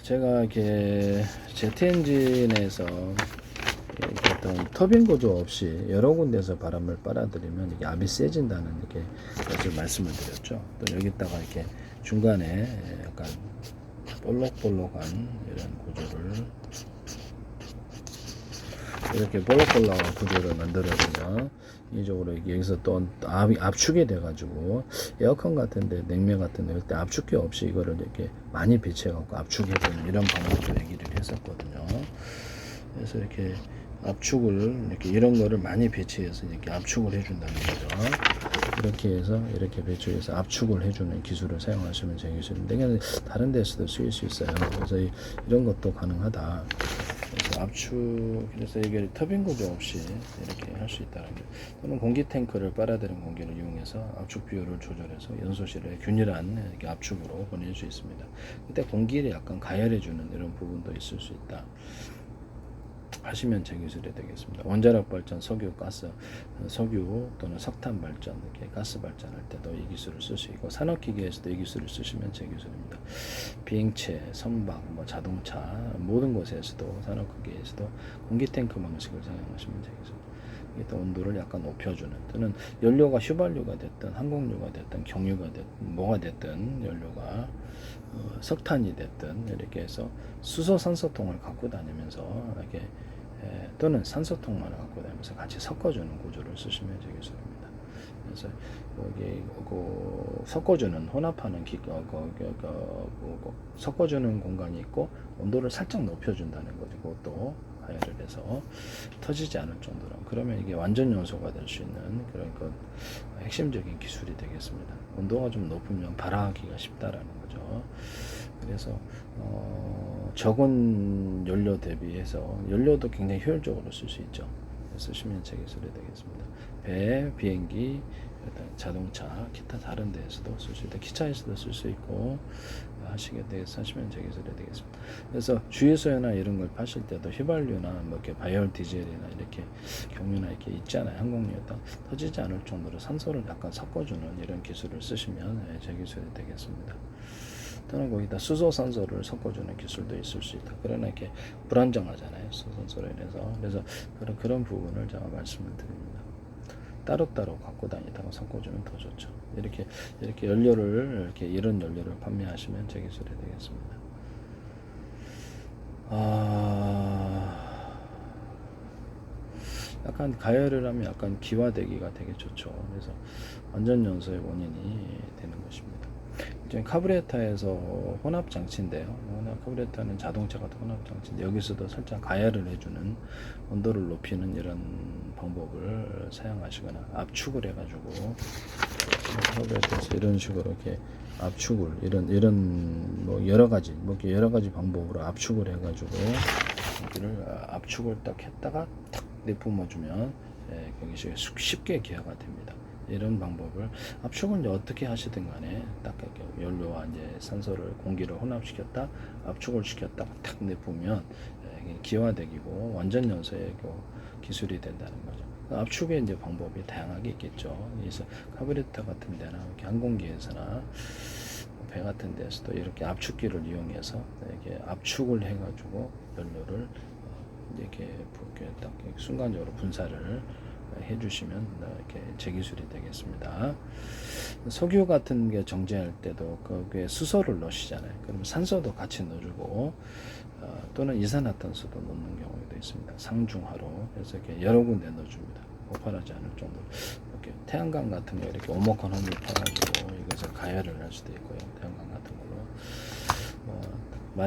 제가 이렇게 제트 엔진에서 어떤 터빈 구조 없이 여러 군데서 바람을 빨아들이면 이게 압이 세진다는 이렇게 것을 말씀을 드렸죠. 또 여기다가 이렇게 중간에 약간 볼록볼록한 이런 구조를 이렇게 볼록볼록한 구조를 만들어주면 이쪽으로 여기서 또 압축이 돼가지고 에어컨 같은데 냉면 같은데 그때 압축기 없이 이거를 이렇게 많이 배치해갖고 압축해주는 이런 방법도 얘기를 했었거든요. 그래서 이렇게 압축을 이렇게 이런 거를 많이 배치해서 이렇게 압축을 해준다는 거죠. 이렇게 해서 이렇게 배치해서 압축을 해주는 기술을 사용하시면 제 기술인데 그냥 다른 데서도 쓰일 수 있어요. 그래서 이런 것도 가능하다. 그래서 압축, 그래서 이게 터빈 구조 없이 이렇게 할 수 있다는 게, 또는 공기 탱크를 빨아들인 공기를 이용해서 압축 비율을 조절해서 연소실에 균일한 이렇게 압축으로 보낼 수 있습니다. 그때 공기를 약간 가열해주는 이런 부분도 있을 수 있다 하시면 제 기술이 되겠습니다. 원자력 발전, 석유, 가스, 석유 또는 석탄 발전, 이렇게 가스 발전할 때도 이 기술을 쓸 수 있고, 산업기계에서도 이 기술을 쓰시면 제 기술입니다. 비행체, 선박, 자동차 모든 곳에서도 산업기계에서도 공기 탱크 방식을 사용하시면 제 기술입니다. 이게 또 온도를 약간 높여주는, 또는 연료가 휘발유가 됐든 항공유가 됐든 경유가 됐든 뭐가 됐든 연료가 석탄이 됐든 이렇게 해서 수소 산소통을 갖고 다니면서 이렇게 또는 산소통만 갖고 다니면서 같이 섞어주는 구조를 쓰시면 되겠습니다. 그래서 여기 섞어주는 혼합하는 섞어주는 공간이 있고 온도를 살짝 높여준다는 거죠. 그것도 가열을 해서 터지지 않을 정도로, 그러면 이게 완전 연소가 될 수 있는 그런 핵심적인 기술이 되겠습니다. 온도가 좀 높으면 발화하기가 쉽다라는 거죠. 그래서 적은 연료 대비해서 연료도 굉장히 효율적으로 쓸 수 있죠. 쓰시면 제 기술이 되겠습니다. 배, 비행기, 자동차, 기타 다른 데에서도 쓸 수 있다. 기차에서도 쓸 수 있고 하시게 돼서 하시면 제 기술이 되겠습니다. 그래서 주유소나 이런 걸 파실 때도 휘발유나 이렇게 바이올 디젤이나 이렇게 경유나 이렇게 있잖아요. 항공유에다 터지지 않을 정도로 산소를 약간 섞어주는 이런 기술을 쓰시면 제 기술이 되겠습니다. 또는 거기다 수소산소를 섞어주는 기술도 있을 수 있다. 그러나 이렇게 불안정하잖아요. 수소산소로 인해서. 그래서 그런 부분을 제가 말씀을 드립니다. 따로따로 갖고 다니다가 섞어주면 더 좋죠. 이렇게 연료를, 이런 연료를 판매하시면 제 기술이 되겠습니다. 약간 가열을 하면 약간 기화되기가 되게 좋죠. 그래서 완전 연소의 원인이 되는 것입니다. 카브레타에서 혼합 장치인데요. 카브레타는 자동차 같은 혼합 장치인데 여기서도 살짝 가열을 해주는, 온도를 높이는 이런 방법을 사용하시거나 압축을 해가지고 카브레타에서 이런 식으로 이렇게 압축을 이런 여러 가지 방법으로 압축을 해가지고 여기를 압축을 딱 했다가 탁 내뿜어주면 거기 쉽게 기화가 됩니다. 이런 방법을 압축을 이제 어떻게 하시든 간에 딱 연료와 이제 산소를 공기를 혼합시켰다 압축을 시켰다 탁 내뿜으면 기화되기고 완전 연소의 기술이 된다는 거죠. 압축의 이제 방법이 다양하게 있겠죠. 그래서 카브레타 같은 데나 이렇게 항공기에서나 배 같은 데서도 이렇게 압축기를 이용해서 이렇게 압축을 해가지고 연료를 이렇게 딱 순간적으로 분사를 해주시면 이렇게 제 기술이 되겠습니다. 석유 같은 게 정제할 때도 거기에 수소를 넣으시잖아요. 그럼 산소도 같이 넣어주고 또는 이산화탄소도 넣는 경우도 있습니다. 상중하로. 그래서 이렇게 여러 군데 넣어줍니다. 폭발하지 않을 정도로. 이렇게 태양광 같은 거 이렇게 오목한 홈을 파가지고 이것을 가열을 할 수도 있고요. 태양광 같은 걸로.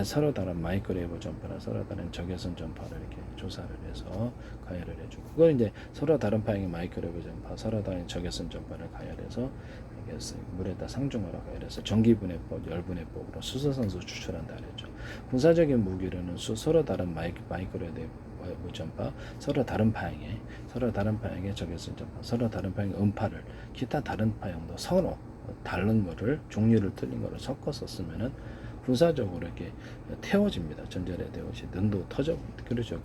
서로 다른 마이크로웨이브 전파나 서로 다른 적외선 전파를 이렇게 조사를 해서 가열을 해주고, 그걸 이제 서로 다른 파형의 마이크로웨이브 전파, 서로 다른 적외선 전파를 가열해서 물에다 상중하로 가열해서 전기분해법, 열분해법으로 수소산소 추출한다 그랬죠. 군사적인 무기로는 서로 다른 마이크로웨이브 전파, 서로 다른 파형의 적외선 전파, 서로 다른 파형의 음파를 기타 다른 파형도 서로 다른 거를 종류를 틀린 거를 섞어서 쓰면은 군사적으로 이렇게 태워집니다. 전자레 대옷이 능도 터져. 그렇죠.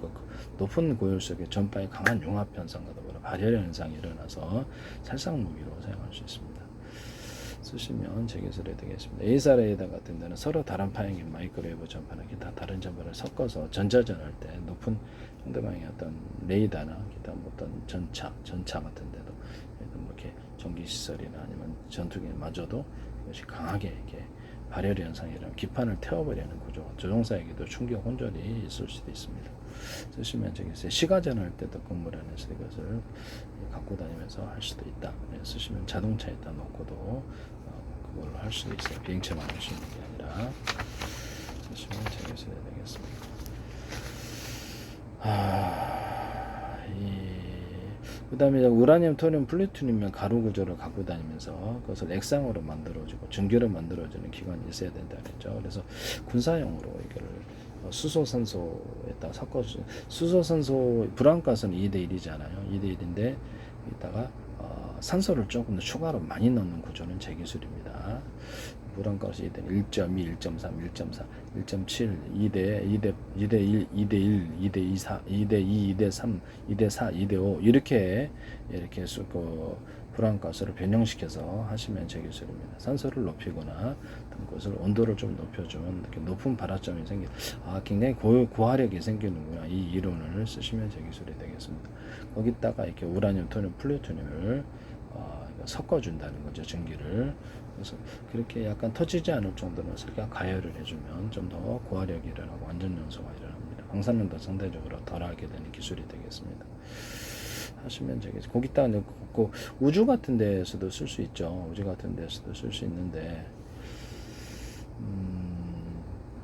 높은 고열 속에 전파의 강한 융합 현상과 더불어 발열 현상이 일어나서 살상 무기로 사용할 수 있습니다. 쓰시면 제 기술이 되겠습니다. A사 레이더 같은 데는 서로 다른 파형의 마이크로웨이브 전파나 기타 다른 전파를 섞어서 전자전할 때 높은 상대방의 어떤 레이더나 기타 어떤 전차 같은 데도 뭐 이렇게 전기 시설이나 아니면 전투기마저도 이것이 강하게 이렇게 발열 현상이랑 기판을 태워버리는 구조, 조종사에게도 충격 혼절이 있을 수도 있습니다. 쓰시면 저기 시가전할 때도 건물 안에서 이것을 갖고 다니면서 할 수도 있다. 쓰시면 자동차에다 놓고도 그걸 할 수도 있어요. 비행체만 할 수 있는 게 아니라 쓰시면 저기 있어야 되겠습니다. 그 다음에 우라늄, 토륨, 플루토늄 가루 구조를 갖고 다니면서 그것을 액상으로 만들어주고 증기로 만들어주는 기관이 있어야 된다 그랬죠. 그래서 군사용으로 이걸 수소산소에다 섞어주, 수소산소 불안가스는 2대1이잖아요. 2대1인데 이따가 산소를 조금 더 추가로 많이 넣는 구조는 제 기술입니다. 불안가스 2대 1.2, 1.3, 1.4, 1.7, 2대 1, 2대 1, 2대 2, 4, 2대 2, 2대 3, 2대 4, 2대 5 이렇게 그 불안가스를 변형시켜서 하시면 제 기술입니다. 산소를 높이거나 그것을 온도를 좀 높여주면 이렇게 높은 발화점이 굉장히 고화력이 생기는구나. 이 이론을 쓰시면 제 기술이 되겠습니다. 거기다가 이렇게 우라늄, 토륨, 플루토늄을 섞어준다는 거죠, 전기를. 그래서 그렇게 약간 터지지 않을 정도로 살짝 가열을 해주면 좀 더 고화력이 일어나고 완전 연소가 일어납니다. 방사능도 상대적으로 덜하게 되는 기술이 되겠습니다. 하시면 되겠죠. 거기다가 그 우주 같은 데에서도 쓸 수 있죠. 우주 같은 데에서도 쓸 수 있는데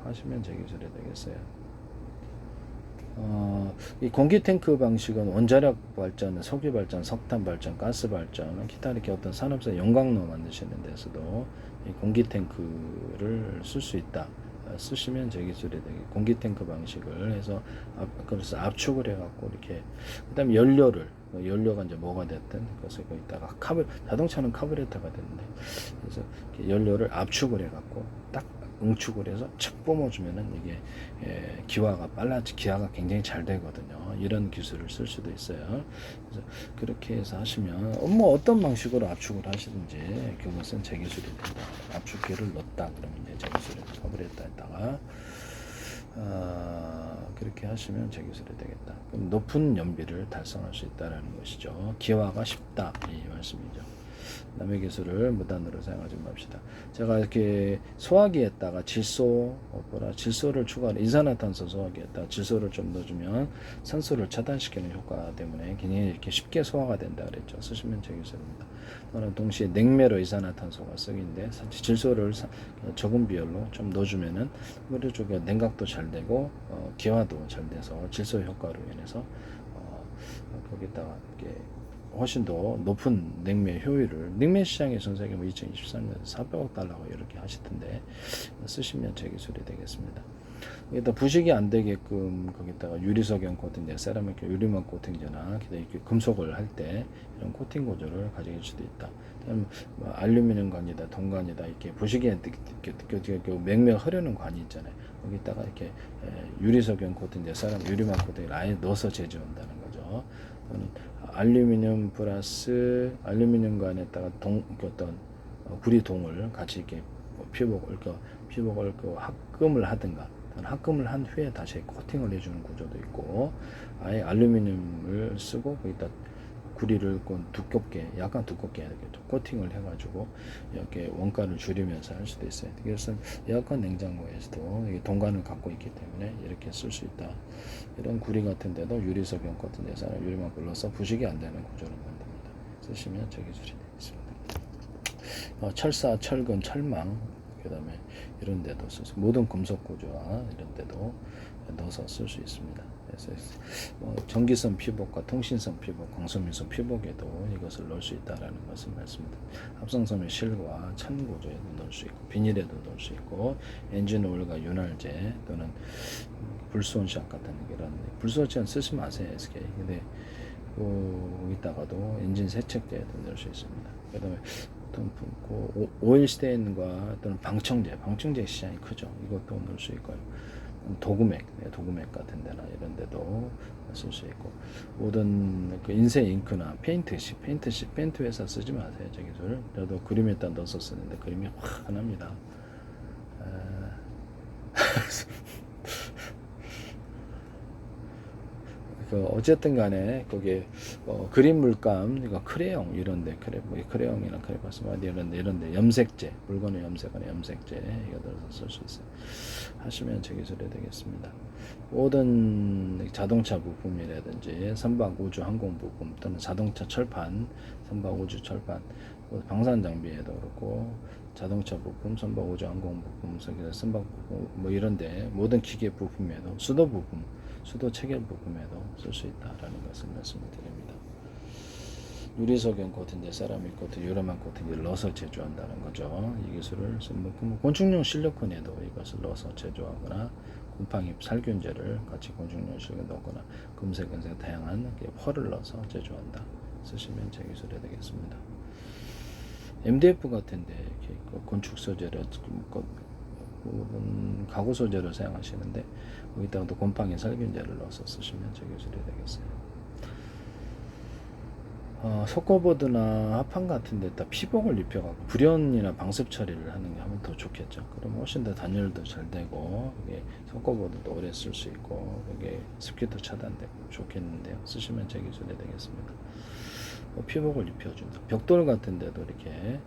하시면 제 기술이 되겠어요. 이 공기 탱크 방식은 원자력 발전, 석유 발전, 석탄 발전, 가스 발전, 기타 이렇게 어떤 산업사 용광로 만드시는 데서도 이 공기 탱크를 쓸 수 있다. 쓰시면 제 기술이 되게 공기 탱크 방식을 해서 그래서 압축을 해갖고 이렇게 그다음에 연료가 이제 뭐가 됐든 그래서 거기다가 자동차는 카브레터가 되는데 그래서 연료를 압축을 해갖고 딱 응축을 해서 착 뿜어주면은 이게 기화가 굉장히 잘 되거든요. 이런 기술을 쓸 수도 있어요. 그래서 그렇게 해서 하시면 뭐 어떤 방식으로 압축을 하시든지 그것은 제 기술이 된다. 압축기를 넣었다 그러면 이제 제 기술이 카브레터에다가 그렇게 하시면 제 기술이 되겠다. 그럼 높은 연비를 달성할 수 있다라는 것이죠. 기화가 쉽다 이 말씀이죠. 남의 기술을 무단으로 사용하지 맙시다. 제가 이렇게 소화기에다가 질소를 추가로 이산화탄소 소화기에다가 질소를 좀 넣어주면 산소를 차단시키는 효과 때문에 굉장히 이렇게 쉽게 소화가 된다 그랬죠. 쓰시면 제 기술입니다. 또는 동시에 냉매로 이산화탄소가 쓰기인데 질소를 적은 비율로 좀 넣어주면은 머리 쪽에 냉각도 잘 되고 기화도 잘 돼서 질소 효과로 인해서 거기다가 이렇게 훨씬 더 높은 냉매 효율을 냉매 시장의 전 세계 2023년에 400억 달러가 이렇게 하시던데 쓰시면 제 기술이 되겠습니다. 여기다 부식이 안 되게끔 거기다가 유리석연 코팅제, 세라믹 유리막 코팅제나 이렇게 금속을 할 때 이런 코팅 구조를 가질 수도 있다. 뭐 알루미늄 관이다, 동관이다 이렇게 부식이 맹맹 흐르는 관이 있잖아요. 거기다가 이렇게 유리석연 코팅제, 세라믹 유리막 코팅을 아예 넣어서 제조한다는 거죠. 알루미늄 플러스 알루미늄관에다가 어떤 구리동을 같이 이렇게 피복을 합금을 하든가 합금을 한 후에 다시 코팅을 해주는 구조도 있고 아예 알루미늄을 쓰고 거기다 구리를 약간 두껍게 해야겠죠. 코팅을 해가지고 이렇게 원가를 줄이면서 할 수도 있어요. 그래서 에어컨 냉장고에서도 동관을 갖고 있기 때문에 이렇게 쓸 수 있다. 이런 구리 같은 데도 유리석연 같은 데서 유리만 불러서 부식이 안 되는 구조를 만듭니다. 쓰시면 저 기술이 되겠습니다. 철사, 철근, 철망 그 다음에 이런 데도 모든 금속 구조와 이런 데도 넣어서 쓸 수 있습니다. 그래서 전기선 피복과 통신선 피복, 광선민선 피복에도 이것을 넣을 수 있다라는 것을 말씀드립니다. 합성섬유 실과 찬 구조에도 넣을 수 있고 비닐에도 넣을 수 있고 엔진 오일과 윤활제 또는 불수온샷 같은 이런 불수온샷 쓰지 마세요 SK. 근데 여기다가도 엔진 세척제에도 넣을 수 있습니다. 그다음에 오일 스테인과 또는 방청제 시장이 크죠. 이것도 넣을 수 있고요. 도구맥, 도구맥 같은 데나 이런 데도 쓸 수 있고, 모든 그 인쇄 잉크나 페인트 회사 쓰지 마세요. 저기를. 저도 그림에다 넣어서 쓰는데 그림이 환합니다. 그 어쨌든 간에 거기에 그림 물감, 이거 크레용 이런데 크레용이나 크레파스마 이런데 염색제, 물건을 염색하는 염색제 이거 들어서 쓸 수 있어요. 하시면 제 기술이 되겠습니다. 모든 자동차 부품이라든지 선박 우주 항공 부품 또는 자동차 철판, 선박 우주 철판, 방산 장비에도 그렇고 자동차 부품, 선박 우주 항공 부품, 선박 부품 뭐 이런데 모든 기계 부품에도 수도 부품, 수도 체결 부품에도 쓸 수 있다라는 것을 말씀을 드립니다. 유리석연 코팅제, 세라믹 코팅, 유라만 코팅제를 넣어서 제조한다는 거죠. 이 기술을 곤충용 실리콘에도 이것을 넣어서 제조하거나 곰팡이 살균제를 같이 곤충용 실리콘 넣거나 금색, 은색 다양한 펄을 넣어서 제조한다. 쓰시면 제 기술이 되겠습니다. MDF 같은데 이렇게 건축 소재를 가구 소재로 사용하시는데 거기다가 또 곰팡이 살균제를 넣어서 쓰시면 제 기술이 되겠어요. 속거보드나 합판 같은 데다 피복을 입혀갖고 불연이나 방습 처리를 하는 게 하면 더 좋겠죠. 그럼 훨씬 더 단열도 잘 되고 이게 속거보드도 오래 쓸 수 있고 이게 습기도 차단되고 좋겠는데요. 쓰시면 제 기술이 되겠습니다. 피복을 입혀준다. 벽돌 같은 데도 이렇게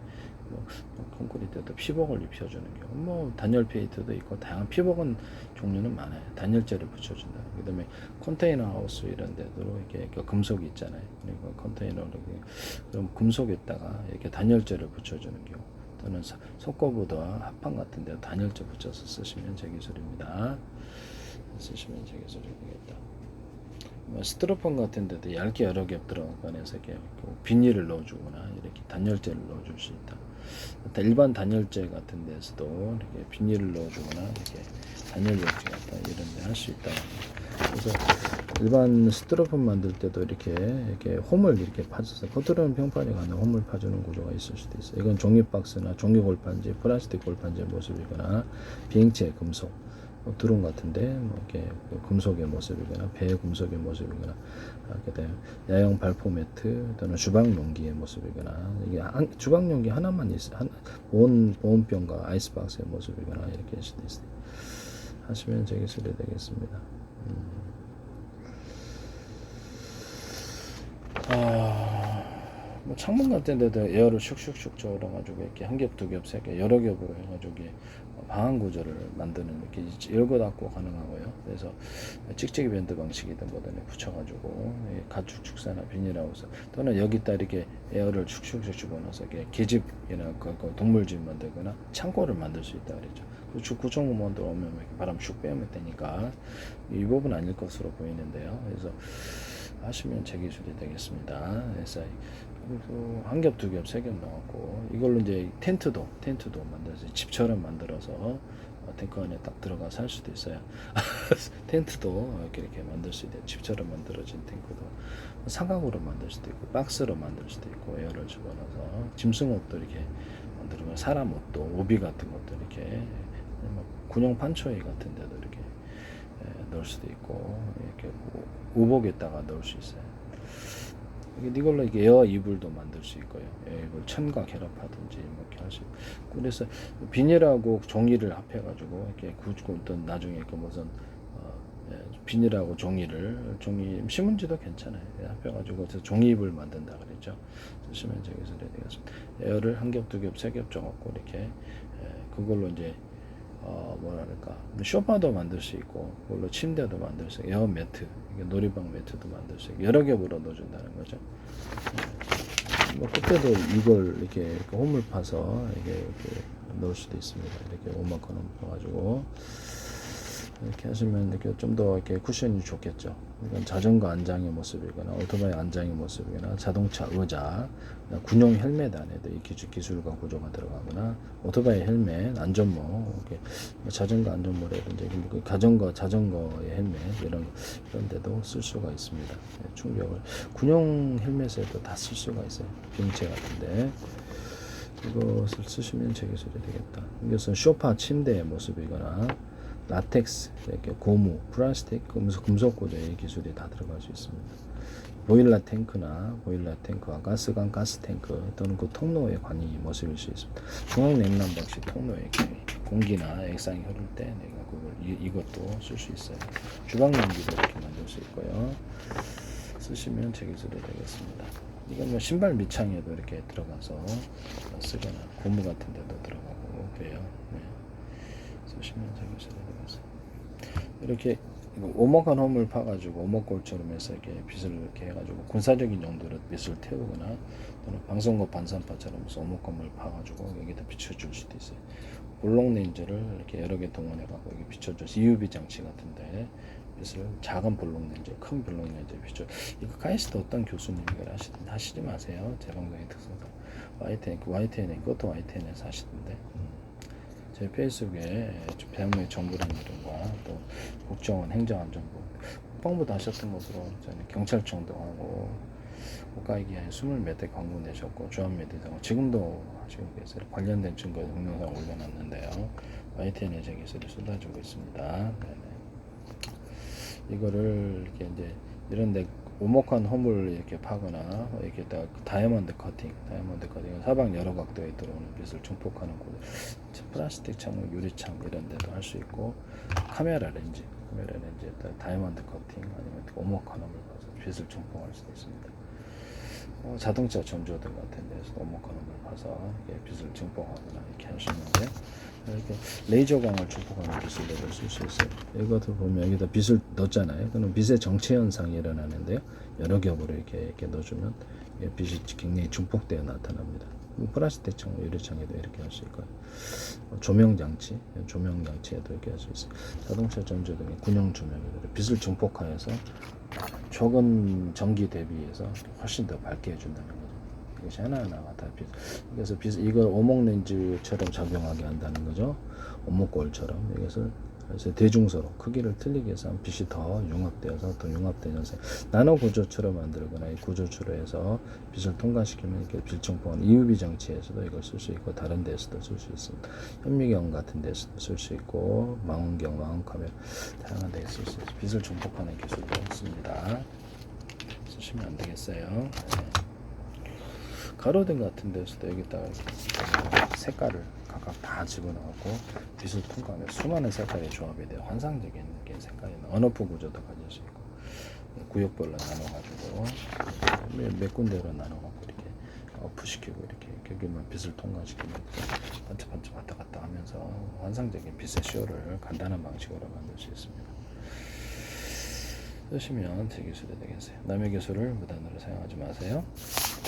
콘크리트에도 피복을 입혀주는 경우, 단열 페인트도 있고 다양한 피복은 종류는 많아요. 단열재를 붙여준다. 그다음에 컨테이너 하우스 이런 데도 이렇게 금속이 있잖아요. 그리고 컨테이너로 그럼 금속에다가 이렇게 단열재를 붙여주는 경우, 또는 속거보드와 합판 같은 데 단열재 붙여서 쓰시면 제 기술입니다. 쓰시면 제 기술이 되겠다. 스티로폼 같은 데도 얇게 여러 겹 들어가서 이렇게 비닐을 넣어주거나 이렇게 단열재를 넣어줄 수 있다. 일반 단열재 같은 데서도 이렇게 비닐을 넣어주거나 이렇게 단열 용지 같다 이런 데 할 수 있다. 그래서 일반 스티로폼 만들 때도 이렇게 홈을 이렇게 파줘서 겉으로는 평판이 가는 홈을 파주는 구조가 있을 수도 있어요. 이건 종이 박스나 종이 골판지, 플라스틱 골판지의 모습이거나 비행체 금속 드론 같은데 이렇게 금속의 모습이거나 배 금속의 모습이거나 그다음에 야영 발포 매트 또는 주방 용기의 모습이거나 이게 주방 용기 하나만 있어 보온병과 아이스박스의 모습이거나 이렇게 할 수도 있어요. 하시면 제 기술이 되겠습니다. 뭐 창문 같은 데도 에어를 슉슉슉 줘가지고 이렇게 한 겹, 두 겹, 세 겹, 여러 겹으로 해가지고 방한 구조를 만드는 이렇게 열고 닫고 가능하고요. 그래서 찍찍이 밴드 방식이든 뭐든 붙여가지고 가축 축사나 비닐하우스 또는 여기다 이렇게 에어를 슉슉슉 집어넣어서 이렇게 계집이나 동물집 만들거나 창고를 만들 수 있다 그랬죠. 구청공무원들 오면 이렇게 바람 슉 빼면 되니까 이 부분 아닐 것으로 보이는데요. 그래서 하시면 제 기술이 되겠습니다. SI 그리고 한 겹, 두 겹, 세 겹 넣었고 이걸로 이제 텐트도 만들어서 집처럼 만들어서 탱크 안에 딱 들어가서 할 수도 있어요. 텐트도 이렇게 만들 수 있대요. 집처럼 만들어진 탱크도 삼각으로 만들 수도 있고 박스로 만들 수도 있고 에어를 집어넣어서 짐승 옷도 이렇게 만들면 사람 옷도 오비 같은 것도 이렇게 군용 판초이 같은 데도 이렇게 넣을 수도 있고 이렇게 우복에다가 넣을 수 있어요. 이걸로 에어 이불도 만들 수 있고요. 에어 이불 천과 결합하든지 이렇게 할 수 있고. 그래서 비닐하고 종이를 합해가지고 이렇게 또 나중에 무슨 비닐하고 종이 신문지도 괜찮아요. 합해가지고 그래서 종이 이불 만든다 그랬죠. 쓰시면 제 기술이 되겠습니다. 에어를 한 겹, 두 겹, 세 겹 줘갖고 이렇게 그걸로 이제 뭐랄까 소파도 만들 수 있고 그걸로 침대도 만들 수 있고 에어 매트 놀이방 매트도 만들 수 있고 여러 겹으로 넣어준다는 거죠. 뭐 그때도 이걸 이렇게 홈을 파서 이렇게 넣을 수도 있습니다. 이렇게 오마카노 넣어가지고 이렇게 하시면 이렇게 좀 더 이렇게 쿠션이 좋겠죠. 이건 자전거 안장의 모습이거나 오토바이 안장의 모습이거나 자동차 의자, 군용 헬멧 안에도 이 기술과 구조가 들어가거나 오토바이 헬멧, 안전모, 이렇게 자전거 안전모라든지 자전거의 헬멧 이런 데도 쓸 수가 있습니다. 충격을 군용 헬멧에도 다 쓸 수가 있어요. 비행체 같은데. 이것을 쓰시면 제 기술이 되겠다. 이것은 소파 침대의 모습이거나 라텍스, 이렇게 고무, 플라스틱, 금속 구조의 기술이 다 들어갈 수 있습니다. 보일러 탱크와 가스관, 가스탱크 또는 그 통로의 관이 모습일 수 있습니다. 중앙냉난방식 통로에 공기나 액상이 흐를 때 내가 그걸 이것도 쓸 수 있어요. 주방용기도 이렇게 만들 수 있고요. 쓰시면 제 기술이 되겠습니다. 이건 뭐 신발 밑창에도 이렇게 들어가서 쓰거나 고무 같은 데도 들어가고 그래요. 네. 쓰시면 제 기술이 되겠습니다. 이렇게 오목한 홈을 파가지고 오목골처럼 해서 이렇게 빗을 이렇게 해가지고 군사적인 용도로 빗을 태우거나 또는 방송국 반산파처럼 해서 오목홈을 파가지고 여기다 비춰줄 수도 있어요. 볼록 렌즈를 이렇게 여러 개 동원해가지고 여기 비춰줘서 EUV 장치 같은데 빗을 작은 볼록 렌즈, 큰 볼록 렌즈 비춰. 이거 카이스트 어떤 교수님이 이걸 하시지 마세요. 제 방송의 특성상 YTN 그것도 YTN에서 하시던데. 제 페이스북에 배움의 정부란 이름과 또 국정원 행정안전부 국방부도 하셨던 것으로 저는 경찰청도 하고 국가기기 한 20몇 대 광고 내셨고 주한미디어하고 지금도 하시고 계세요. 관련된 증거 동영상 올려놨는데요. YTN에 제 기술이 쏟아지고 있습니다. 네네. 이거를 이렇게 이제 이런데 오목한 홈을 이렇게 파거나 이렇게 다이아몬드 커팅 사방 여러 각도에 들어오는 빛을 증폭하는 곳, 플라스틱 창문, 유리창 이런 데도 할 수 있고 카메라 렌즈에다 다이아몬드 커팅 아니면 오목한 홈을 파서 빛을 증폭할 수도 있습니다. 자동차 전조등 같은 데서 오목한 홈을 파서 빛을 증폭하거나 이렇게 할 수 있는데 이렇게 레이저광을 증폭하는 기술을 쓸 수 있어요. 이것을 보면 여기다 빛을 넣었잖아요. 그럼 빛의 정체 현상이 일어나는데요. 여러 겹으로 이렇게 넣어주면 빛이 굉장히 증폭되어 나타납니다. 플라스틱 창문, 유리창에도 이렇게 할 수 있고요. 조명 장치에도 이렇게 할 수 있어요. 자동차 전조등의 군용 조명에도 빛을 증폭하여서 적은 전기 대비해서 훨씬 더 밝게 해준다는 거죠. 이것이 하나하나가 다 빛. 그래서 이걸 오목 렌즈처럼 작용하게 한다는 거죠. 오목골처럼. 이것을 그래서 대중서로 크기를 틀리게 해서 빛이 더 융합되어서 더 융합된 현상. 나노 구조처럼 만들거나 이 구조처로 해서 빛을 통과시키면 이렇게 빛증폭은 EUV 장치에서도 이걸 쓸 수 있고 다른 데서도 쓸 수 있습니다. 현미경 같은 데서도 쓸 수 있고 망원경, 망원카메라 다양한 데서 쓸 수 있습니다. 빛을 증폭하는 기술도 있습니다. 쓰시면 안 되겠어요. 네. 가로등 같은 데서도 여기다가 색깔을 각각 다 집어넣고 빛을 통과하면 수많은 색깔의 조합에 대해 환상적인 색깔이 언어프 구조도 가질 수 있고 구역별로 나눠가지고 몇 군데로 나눠가지고 이렇게 어프시키고 이렇게 여기만 빛을 통과시키면 반짝반짝 왔다 갔다 하면서 환상적인 빛의 쇼를 간단한 방식으로 만들 수 있습니다. 쓰시면 제 기술이 되겠어요. 남의 기술을 무단으로 사용하지 마세요.